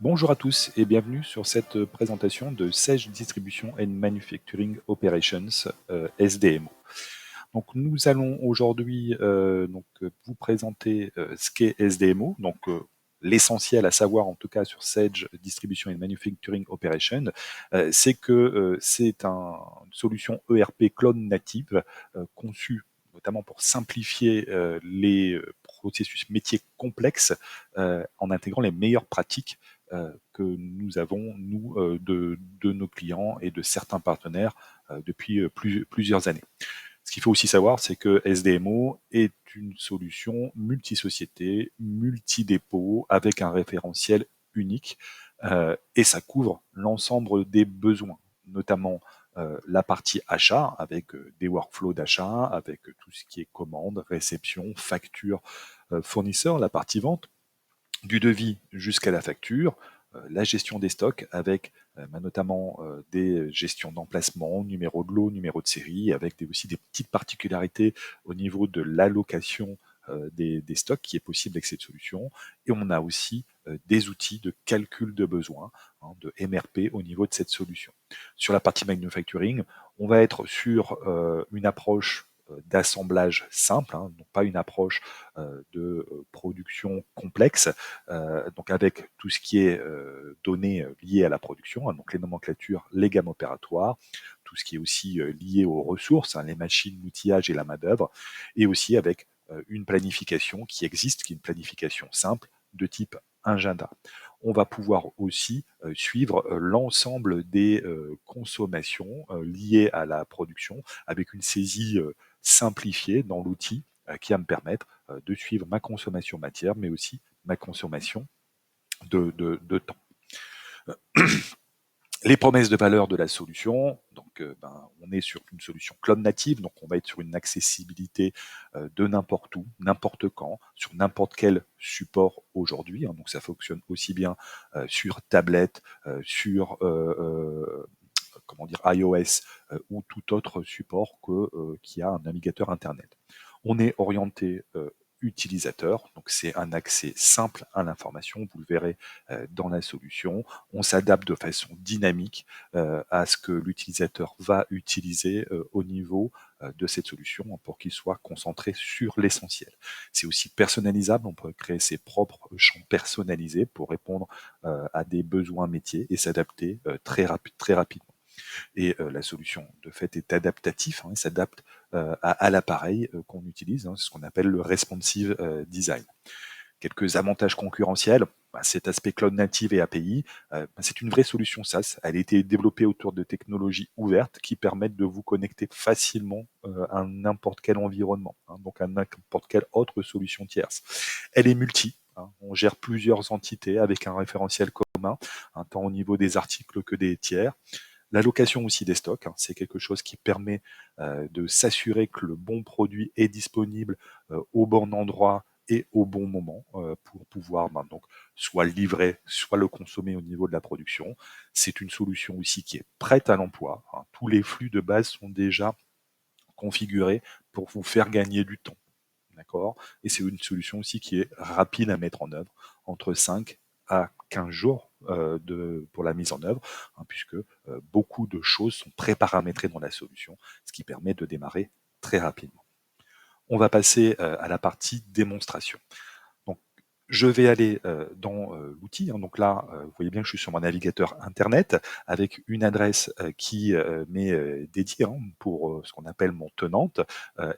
Bonjour à tous et bienvenue sur cette présentation de Sage Distribution and Manufacturing Operations, SDMO. Donc nous allons aujourd'hui vous présenter ce qu'est SDMO, l'essentiel à savoir en tout cas sur Sage Distribution and Manufacturing Operations, c'est que c'est une solution ERP cloud native conçue notamment pour simplifier les processus métiers complexes en intégrant les meilleures pratiques que nous avons, nous, de nos clients et de certains partenaires depuis plusieurs années. Ce qu'il faut aussi savoir, c'est que SDMO est une solution multi-société, multi-dépôt, avec un référentiel unique, et ça couvre l'ensemble des besoins, notamment la partie achat, avec des workflows d'achat, avec tout ce qui est commande, réception, facture, fournisseur, la partie vente, du devis jusqu'à la facture, la gestion des stocks avec notamment des gestions d'emplacement, numéro de lot, numéro de série, avec aussi des petites particularités au niveau de l'allocation des stocks qui est possible avec cette solution. Et on a aussi des outils de calcul de besoins, de MRP au niveau de cette solution. Sur la partie manufacturing, on va être sur une approche d'assemblage simple, donc pas une approche de production complexe, donc avec tout ce qui est données liées à la production, donc les nomenclatures, les gammes opératoires, tout ce qui est aussi lié aux ressources, les machines, l'outillage et la main-d'œuvre, et aussi avec une planification qui existe, qui est une planification simple de type agenda. On va pouvoir aussi suivre l'ensemble des consommations liées à la production avec une saisie simplifiée dans l'outil qui va me permettre de suivre ma consommation matière, mais aussi ma consommation de temps. Les promesses de valeur de la solution, donc on est sur une solution cloud native, donc on va être sur une accessibilité de n'importe où, n'importe quand, sur n'importe quel support aujourd'hui, donc ça fonctionne aussi bien sur tablette, sur comment dire, iOS ou tout autre support qui a un navigateur Internet. On est orienté utilisateur, donc c'est un accès simple à l'information, vous le verrez dans la solution. On s'adapte de façon dynamique à ce que l'utilisateur va utiliser au niveau de cette solution pour qu'il soit concentré sur l'essentiel. C'est aussi personnalisable, on peut créer ses propres champs personnalisés pour répondre à des besoins métiers et s'adapter très rapidement. Et la solution, de fait, est adaptative, il s'adapte à l'appareil qu'on utilise, c'est ce qu'on appelle le responsive design. Quelques avantages concurrentiels, cet aspect cloud native et API, c'est une vraie solution SaaS. Elle a été développée autour de technologies ouvertes qui permettent de vous connecter facilement à n'importe quel environnement, donc à n'importe quelle autre solution tierce. Elle est multi. On gère plusieurs entités avec un référentiel commun, tant au niveau des articles que des tiers. L'allocation aussi des stocks, c'est quelque chose qui permet de s'assurer que le bon produit est disponible au bon endroit et au bon moment pour pouvoir donc soit le livrer, soit le consommer au niveau de la production. C'est une solution aussi qui est prête à l'emploi. Tous les flux de base sont déjà configurés pour vous faire gagner du temps. D'accord. Et c'est une solution aussi qui est rapide à mettre en œuvre, entre 5 à 15 jours pour la mise en œuvre, puisque beaucoup de choses sont pré-paramétrées dans la solution, ce qui permet de démarrer très rapidement. On va passer à la partie démonstration. Donc, je vais aller dans l'outil. Donc là, vous voyez bien que je suis sur mon navigateur Internet avec une adresse qui m'est dédiée pour ce qu'on appelle mon tenante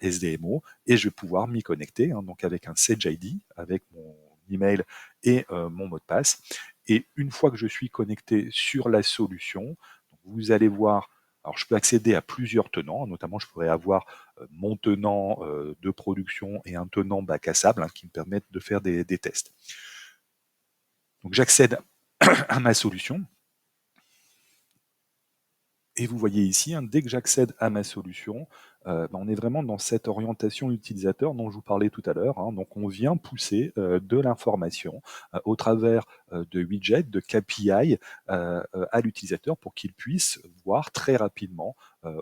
SDMO, et je vais pouvoir m'y connecter donc avec un Sage ID, avec mon email et mon mot de passe. Et une fois que je suis connecté sur la solution, vous allez voir, alors je peux accéder à plusieurs tenants, notamment je pourrais avoir mon tenant de production et un tenant bac à sable qui me permettent de faire des tests. Donc j'accède à ma solution. Et vous voyez ici, dès que j'accède à ma solution, on est vraiment dans cette orientation utilisateur dont je vous parlais tout à l'heure. Donc on vient pousser de l'information au travers de widgets, de KPI à l'utilisateur pour qu'il puisse voir très rapidement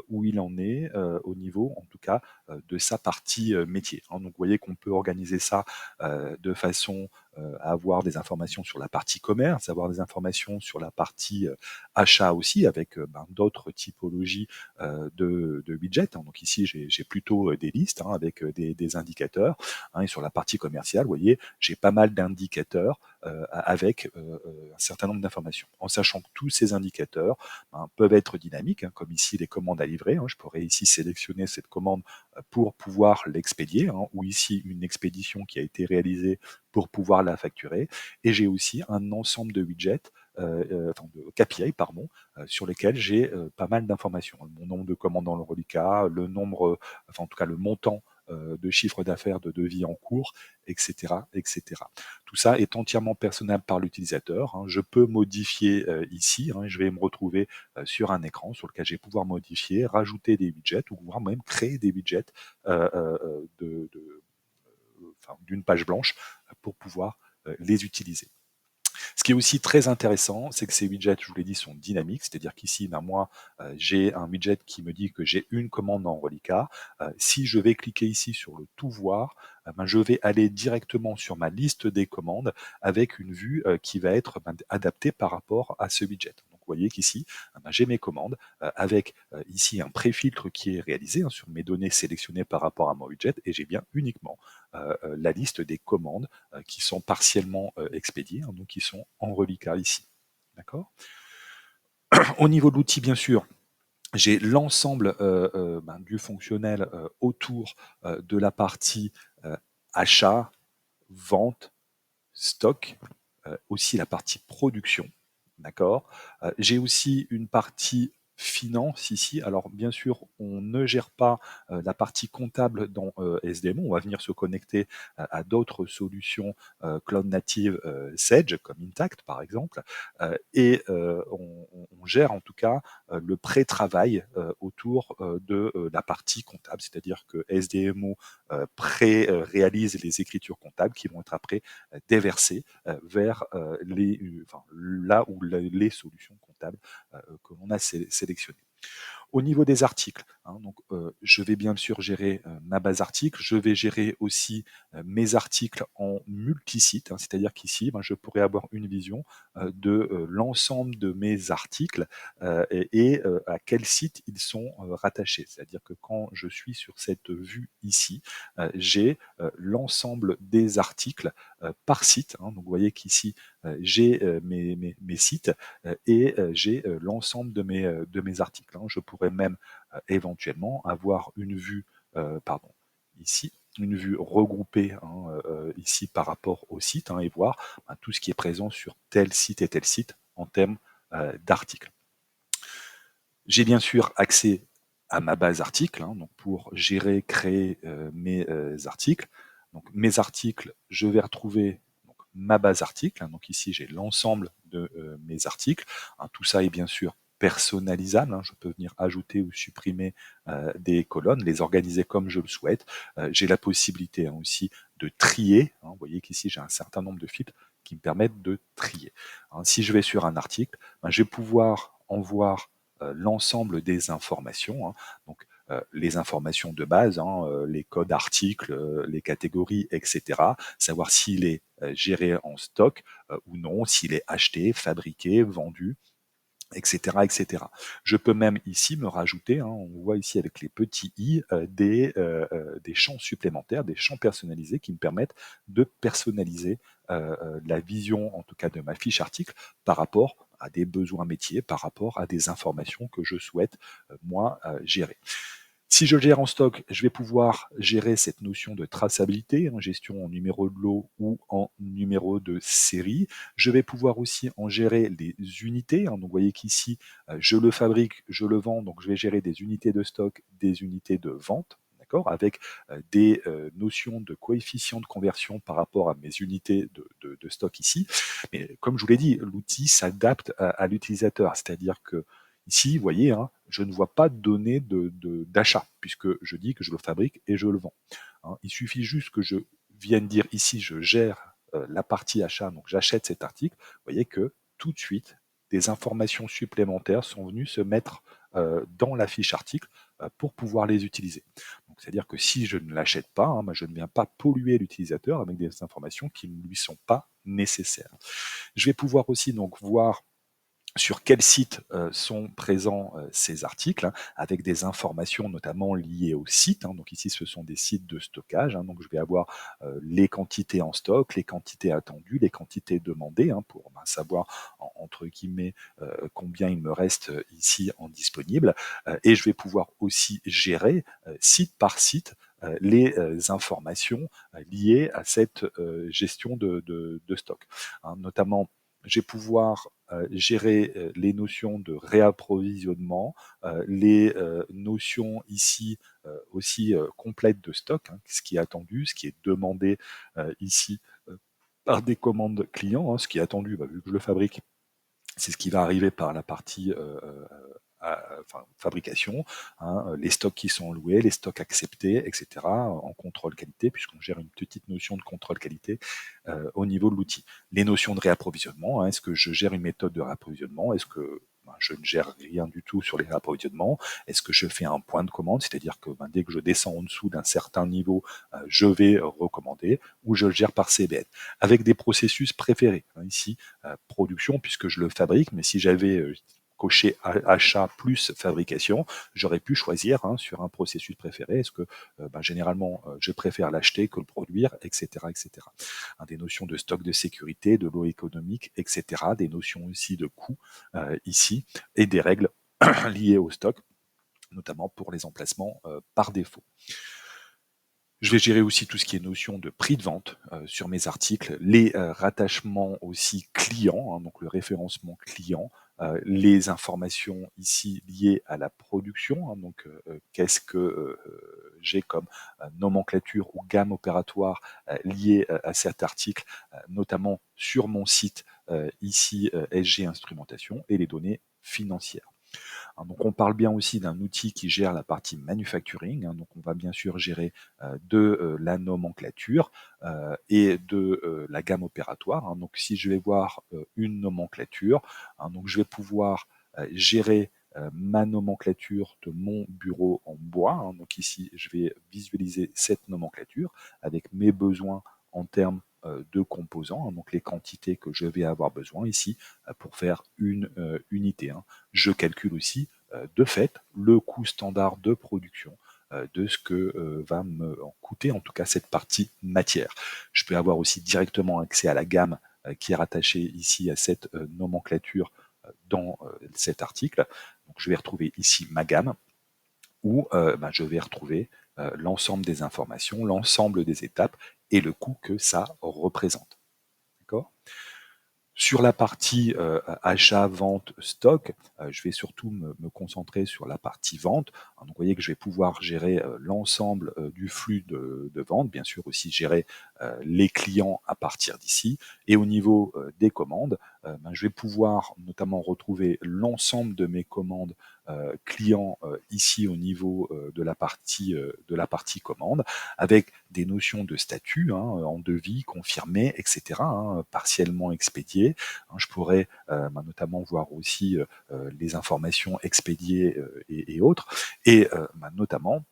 où il en est au niveau, en tout cas, de sa partie métier. Donc vous voyez qu'on peut organiser ça de façon avoir des informations sur la partie commerce, avoir des informations sur la partie achat aussi, avec d'autres typologies de widgets. Donc ici, j'ai plutôt des listes avec des indicateurs. Et sur la partie commerciale, vous voyez, j'ai pas mal d'indicateurs avec un certain nombre d'informations. En sachant que tous ces indicateurs peuvent être dynamiques, comme ici les commandes à livrer. Je pourrais ici sélectionner cette commande pour pouvoir l'expédier, ou ici une expédition qui a été réalisée pour pouvoir la facturer. Et j'ai aussi un ensemble de widgets, enfin de KPI, pardon, sur lesquels j'ai pas mal d'informations. Mon nombre de commandes dans le reliquat, le nombre, enfin en tout cas le montant de chiffre d'affaires de devis en cours, etc., etc. Tout ça est entièrement personnalisable par l'utilisateur. Je peux modifier ici. Je vais me retrouver sur un écran sur lequel je vais pouvoir modifier, rajouter des widgets ou voire même créer des widgets d'une page blanche pour pouvoir les utiliser. Ce qui est aussi très intéressant, c'est que ces widgets, je vous l'ai dit, sont dynamiques, c'est-à-dire qu'ici, moi, j'ai un widget qui me dit que j'ai une commande en reliquat. Si je vais cliquer ici sur le tout voir, je vais aller directement sur ma liste des commandes avec une vue qui va être adaptée par rapport à ce widget. Donc, vous voyez qu'ici, j'ai mes commandes avec ici un pré-filtre qui est réalisé sur mes données sélectionnées par rapport à mon widget et j'ai bien uniquement la liste des commandes qui sont partiellement expédiées, donc qui sont en reliquat ici. D'accord. Au niveau de l'outil, bien sûr, j'ai l'ensemble du fonctionnel autour de la partie achat, vente, stock, aussi la partie production. D'accord. J'ai aussi une partie finance ici. Alors bien sûr, on ne gère pas la partie comptable dans SDMO. On va venir se connecter à d'autres solutions cloud native Sage, comme Intact par exemple. Et on gère en tout cas le pré-travail autour de la partie comptable. C'est-à-dire que SDMO réalise les écritures comptables qui vont être après déversées vers là où les solutions comptables que l'on a sélectionnées. Au niveau des articles, donc, je vais bien sûr gérer ma base article. Je vais gérer aussi mes articles en multisite, c'est-à-dire qu'ici, je pourrais avoir une vision de l'ensemble de mes articles et à quel site ils sont rattachés. C'est-à-dire que quand je suis sur cette vue ici, j'ai l'ensemble des articles par site. Donc, vous voyez qu'ici, j'ai mes sites et j'ai l'ensemble de mes articles. Je pourrais même éventuellement avoir une vue, pardon, ici, une vue regroupée ici par rapport au site et voir tout ce qui est présent sur tel site et tel site en termes d'articles. J'ai bien sûr accès à ma base article, donc pour gérer, créer mes articles. Donc mes articles, je vais retrouver ma base article. Donc ici, j'ai l'ensemble de mes articles. Tout ça est bien sûr personnalisable. Je peux venir ajouter ou supprimer des colonnes, les organiser comme je le souhaite. J'ai la possibilité aussi de trier. Vous voyez qu'ici, j'ai un certain nombre de filtres qui me permettent de trier. Si je vais sur un article, je vais pouvoir en voir l'ensemble des informations. Donc, les informations de base, les codes articles, les catégories, etc. Savoir s'il est géré en stock ou non, s'il est acheté, fabriqué, vendu, etc., etc. Je peux même ici me rajouter, on voit ici avec les petits i, des champs supplémentaires, des champs personnalisés qui me permettent de personnaliser la vision, en tout cas de ma fiche article, par rapport à des besoins métiers, par rapport à des informations que je souhaite, moi, gérer. Si je gère en stock, je vais pouvoir gérer cette notion de traçabilité, gestion en numéro de lot ou en numéro de série. Je vais pouvoir aussi en gérer les unités. Donc, vous voyez qu'ici, je le fabrique, je le vends, donc je vais gérer des unités de stock, des unités de vente. Avec des notions de coefficient de conversion par rapport à mes unités de stock ici. Mais comme je vous l'ai dit, l'outil s'adapte à l'utilisateur, c'est-à-dire que ici, vous voyez, je ne vois pas de données d'achat, puisque je dis que je le fabrique et je le vends. Il suffit juste que je vienne dire ici, je gère la partie achat, donc j'achète cet article. Vous voyez que tout de suite, des informations supplémentaires sont venues se mettre dans la fiche article pour pouvoir les utiliser. Donc, Donc, c'est-à-dire que si je ne l'achète pas, je ne viens pas polluer l'utilisateur avec des informations qui ne lui sont pas nécessaires. Je vais pouvoir aussi donc voir sur quel site sont présents ces articles, avec des informations notamment liées au site. Donc ici, ce sont des sites de stockage. Donc je vais avoir les quantités en stock, les quantités attendues, les quantités demandées, pour savoir entre guillemets combien il me reste ici en disponible. Et je vais pouvoir aussi gérer site par site les informations liées à cette gestion de stock. Notamment, je vais pouvoir gérer les notions de réapprovisionnement, les notions ici aussi complètes de stock, ce qui est attendu, ce qui est demandé ici par des commandes clients, ce qui est attendu, vu que je le fabrique, c'est ce qui va arriver par la partie fabrication, les stocks qui sont loués, les stocks acceptés, etc., en contrôle qualité, puisqu'on gère une petite notion de contrôle qualité au niveau de l'outil. Les notions de réapprovisionnement, est-ce que je gère une méthode de réapprovisionnement? Est-ce que je ne gère rien du tout sur les réapprovisionnements? Est-ce que je fais un point de commande, c'est-à-dire que dès que je descends en dessous d'un certain niveau, je vais recommander, ou je le gère par CBN, avec des processus préférés. Ici, production, puisque je le fabrique, mais si j'avais coché achat plus fabrication, j'aurais pu choisir sur un processus préféré. Est-ce que généralement je préfère l'acheter que le produire, etc., etc. Des notions de stock de sécurité, de lot économique, etc. Des notions aussi de coût ici et des règles liées au stock, notamment pour les emplacements par défaut. Je vais gérer aussi tout ce qui est notion de prix de vente sur mes articles, les rattachements aussi clients, donc le référencement client, les informations ici liées à la production, donc qu'est-ce que j'ai comme nomenclature ou gamme opératoire liée à cet article, notamment sur mon site ici SG Instrumentation, et les données financières. Donc on parle bien aussi d'un outil qui gère la partie manufacturing, donc on va bien sûr gérer de la nomenclature et de la gamme opératoire. Donc si je vais voir une nomenclature, donc je vais pouvoir gérer ma nomenclature de mon bureau en bois. Donc ici, je vais visualiser cette nomenclature avec mes besoins en termes de composants, donc les quantités que je vais avoir besoin ici pour faire une unité. Je calcule aussi de fait le coût standard de production de ce que va me coûter en tout cas cette partie matière. Je peux avoir aussi directement accès à la gamme qui est rattachée ici à cette nomenclature dans cet article. Donc je vais retrouver ici ma gamme où je vais retrouver l'ensemble des informations, l'ensemble des étapes et le coût que ça représente. D'accord ? Sur la partie achat, vente, stock, je vais surtout me concentrer sur la partie vente. Donc, vous voyez que je vais pouvoir gérer l'ensemble du flux de vente, bien sûr aussi gérer les clients à partir d'ici. Et au niveau des commandes, je vais pouvoir notamment retrouver l'ensemble de mes commandes clients ici au niveau de la partie commande, avec des notions de statut en devis, confirmé, etc., partiellement expédié. Je pourrais notamment voir aussi les informations expédiées et autres. Et notamment,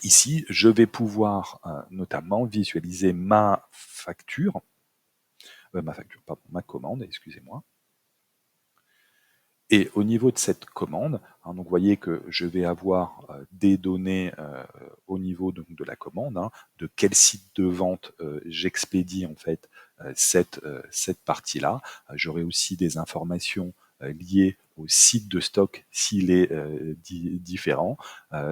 ici, je vais pouvoir notamment visualiser ma commande, excusez-moi. Et au niveau de cette commande, donc vous voyez que je vais avoir des données au niveau donc, de la commande, de quel site de vente j'expédie en fait cette partie-là. J'aurai aussi des informations liées au site de stock s'il est différent.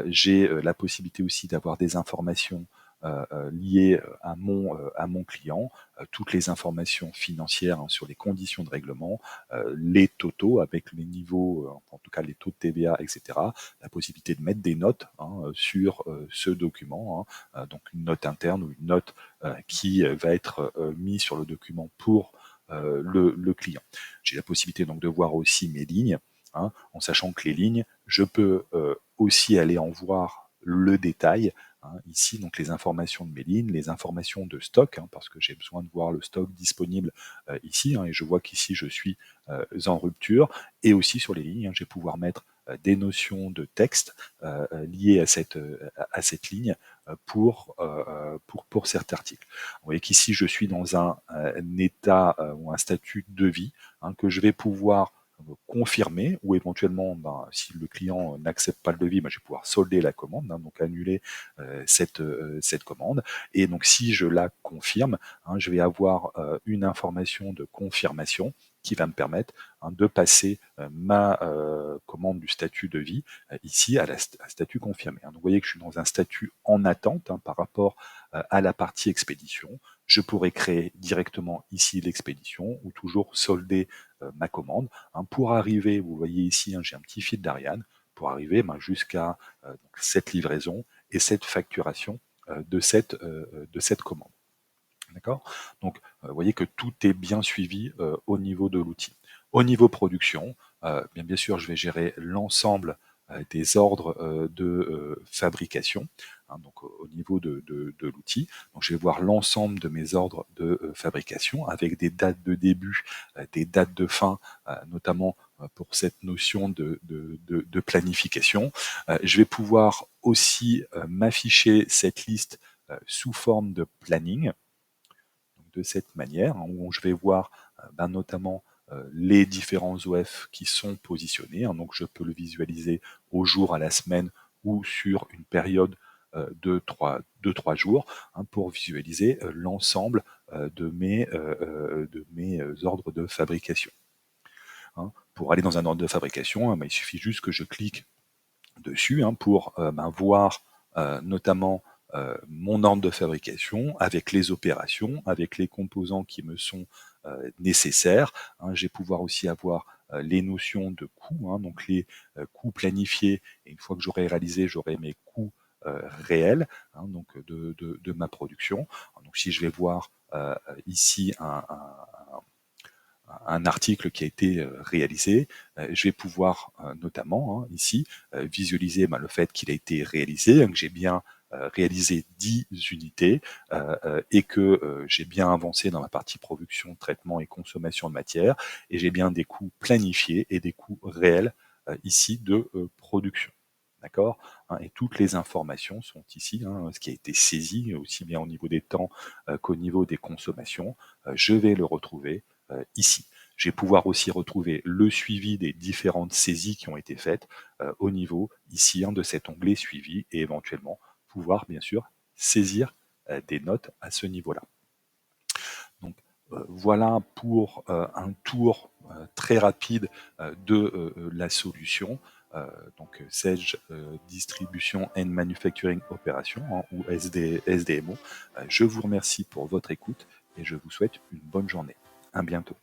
J'ai la possibilité aussi d'avoir des informations liées à mon client, toutes les informations financières sur les conditions de règlement, les totaux avec les niveaux, en tout cas les taux de TVA, etc. La possibilité de mettre des notes sur ce document, donc une note interne ou une note qui va être mise sur le document pour le client. J'ai la possibilité donc de voir aussi mes lignes, en sachant que les lignes, je peux aussi aller en voir le détail. Ici, donc les informations de mes lignes, les informations de stock, parce que j'ai besoin de voir le stock disponible ici, et je vois qu'ici je suis en rupture, et aussi sur les lignes, je vais pouvoir mettre des notions de texte liées à cette ligne pour cet article. Vous voyez qu'ici, je suis dans un état ou un statut de vie que je vais pouvoir confirmer, ou éventuellement, si le client n'accepte pas le devis, je vais pouvoir solder la commande, donc annuler cette commande. Et donc si je la confirme, je vais avoir une information de confirmation qui va me permettre de passer ma commande du statut de vie ici à statut confirmé. Donc vous voyez que je suis dans un statut en attente par rapport à la partie expédition. Je pourrais créer directement ici l'expédition ou toujours solder ma commande. Pour arriver, vous voyez ici, j'ai un petit fil d'Ariane, pour arriver jusqu'à cette livraison et cette facturation de cette commande. D'accord? Donc, vous voyez que tout est bien suivi au niveau de l'outil. Au niveau production, bien sûr, je vais gérer l'ensemble des ordres de fabrication, donc au niveau de l'outil. Donc, je vais voir l'ensemble de mes ordres de fabrication avec des dates de début, des dates de fin, notamment pour cette notion de planification. Je vais pouvoir aussi m'afficher cette liste sous forme de planning, de cette manière, où je vais voir notamment les différents OF qui sont positionnés. Donc je peux le visualiser au jour, à la semaine ou sur une période de 3 jours pour visualiser l'ensemble de mes ordres de fabrication. Pour aller dans un ordre de fabrication, il suffit juste que je clique dessus pour voir notamment mon ordre de fabrication avec les opérations, avec les composants qui me sont nécessaires. Je vais pouvoir aussi avoir les notions de coûts, donc les coûts planifiés, et une fois que j'aurai réalisé, j'aurai mes coûts réels donc de ma production. Donc si je vais voir ici un article qui a été réalisé, je vais pouvoir notamment ici visualiser le fait qu'il a été réalisé, que j'ai bien réalisé 10 unités et que j'ai bien avancé dans la partie production, traitement et consommation de matière, et j'ai bien des coûts planifiés et des coûts réels ici de production. D'accord? Et toutes les informations sont ici, ce qui a été saisi, aussi bien au niveau des temps qu'au niveau des consommations. Je vais le retrouver ici. Je vais pouvoir aussi retrouver le suivi des différentes saisies qui ont été faites au niveau ici de cet onglet suivi, et éventuellement pouvoir bien sûr saisir des notes à ce niveau-là. Donc voilà pour un tour très rapide de la solution. Donc Sage Distribution and Manufacturing Operation, ou SDMO. Je vous remercie pour votre écoute et je vous souhaite une bonne journée. À bientôt.